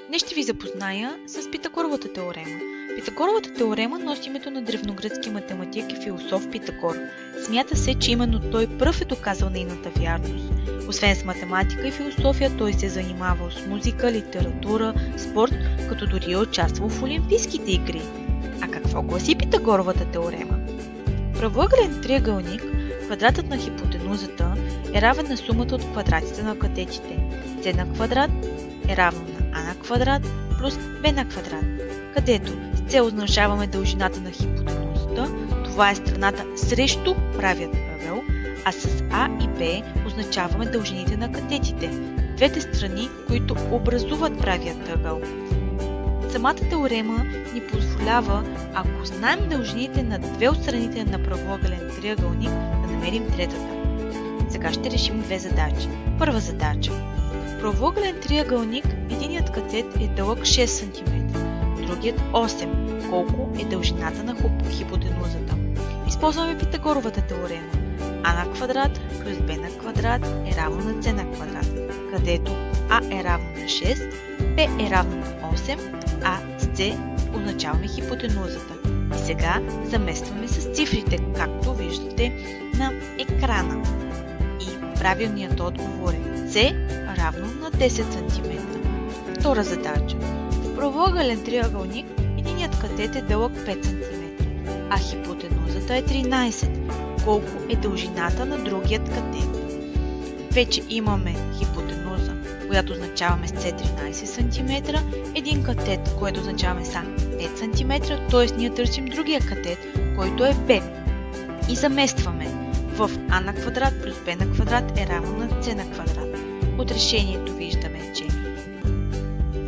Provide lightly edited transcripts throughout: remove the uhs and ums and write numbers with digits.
Днес ще ви запозная с Питагоровата теорема. Питагоровата теорема носи името на древногръцки математик и философ Питагор. Смята се, че именно той пръв е доказал нейната вярност. Освен с математика и философия, той се е занимавал с музика, литература, спорт, като дори е участвал в Олимпийските игри. А какво гласи Питагоровата теорема? Правоъгълен триъгълник, квадратът на хипотенузата е равен на сумата от квадратите на катетите. С на квадрат е равно на а на квадрат плюс б на квадрат, където с цел означаваме дължината на хипотенузата, това е страната срещу правият ъгъл, а с а и б означаваме дължините на катетите, двете страни, които образуват правият ъгъл. Самата теорема ни позволява, ако знаем дължините на две от страните на правоъгълен триъгълник, да намерим третата. Сега ще решим две задачи. Първа задача. В правоъгълен триъгълник единият катет е дълъг 6 см, другият 8. Колко е дължината на хипотенузата? Използваме Питагоровата теорема. А на квадрат плюс б на квадрат е равно на с на квадрат, където а е равно на 6, б е равно на 8, а с означаваме хипотенузата. И сега заместваме с цифрите, както виждате на екрана. И правилният отговор е с равно на 10 см. Втора задача. В правоъгълен триъгълник единият катет е дълъг 5 см, а хипотенузата е 13. Колко е дължината на другият катет? Вече имаме хипотенуза, която означаваме с 13 см, един катет, който означаваме са 5 см, т.е. ние търсим другия катет, който е b. И заместваме. В а на квадрат плюс б на квадрат е равно на с на квадрат. От решението виждаме, че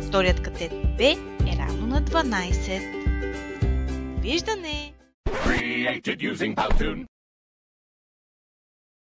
вторият катет b е равно на 12. Виждане!